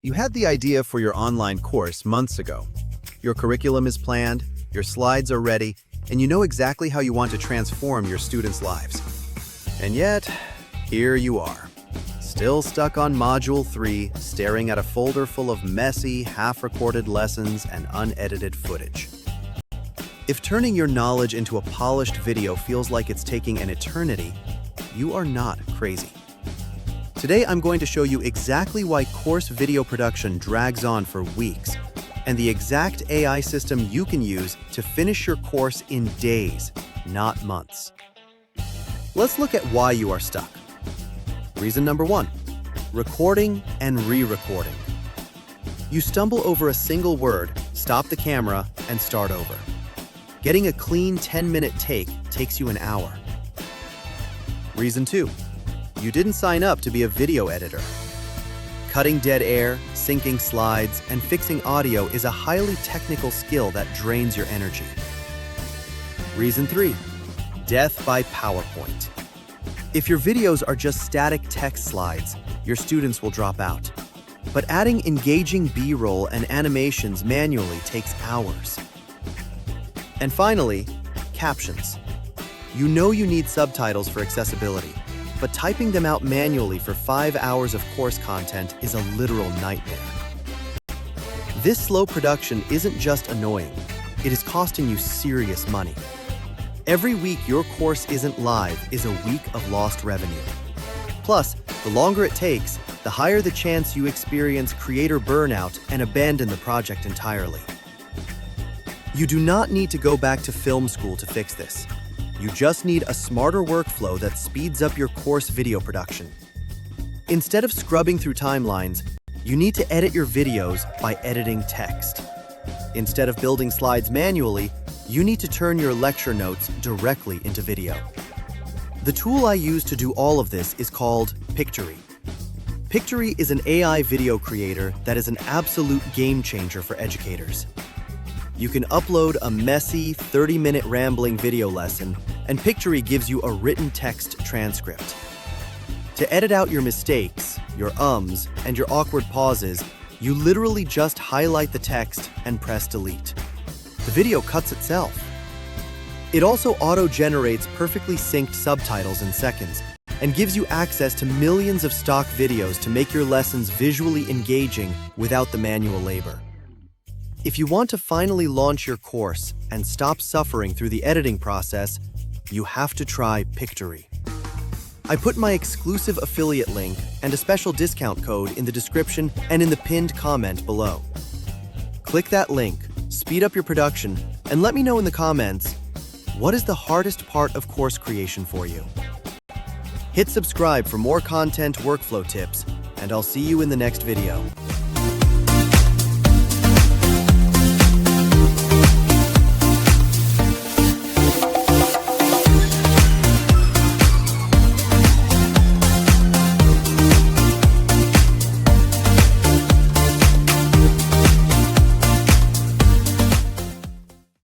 You had the idea for your online course months ago. Your curriculum is planned, your slides are ready, and you know exactly how you want to transform your students' lives. And yet, here you are, still stuck on Module 3, staring at a folder full of messy, half-recorded lessons and unedited footage. If turning your knowledge into a polished video feels like it's taking an eternity, you are not crazy. Today, I'm going to show you exactly why course video production drags on for weeks, and the exact AI system you can use to finish your course in days, not months. Let's look at why you are stuck. Reason number 1, recording and re-recording. You stumble over a single word, stop the camera, and start over. Getting a clean 10-minute take takes you an hour. Reason 2, you didn't sign up to be a video editor. Cutting dead air, syncing slides, and fixing audio is a highly technical skill that drains your energy. Reason 3, death by PowerPoint. If your videos are just static text slides, your students will drop out. But adding engaging B-roll and animations manually takes hours. And finally, captions. You know you need subtitles for accessibility, but typing them out manually for 5 hours of course content is a literal nightmare. This slow production isn't just annoying, it is costing you serious money. Every week your course isn't live is a week of lost revenue. Plus, the longer it takes, the higher the chance you experience creator burnout and abandon the project entirely. You do not need to go back to film school to fix this. You just need a smarter workflow that speeds up your course video production. Instead of scrubbing through timelines, you need to edit your videos by editing text. Instead of building slides manually, you need to turn your lecture notes directly into video. The tool I use to do all of this is called Pictory. Pictory is an AI video creator that is an absolute game changer for educators. You can upload a messy 30-minute rambling video lesson, and Pictory gives you a written text transcript. To edit out your mistakes, your ums, and your awkward pauses, you literally just highlight the text and press delete. The video cuts itself. It also auto-generates perfectly synced subtitles in seconds and gives you access to millions of stock videos to make your lessons visually engaging without the manual labor. If you want to finally launch your course and stop suffering through the editing process, you have to try Pictory. I put my exclusive affiliate link and a special discount code in the description and in the pinned comment below. Click that link, speed up your production, and let me know in the comments, what is the hardest part of course creation for you? Hit subscribe for more content workflow tips, and I'll see you in the next video.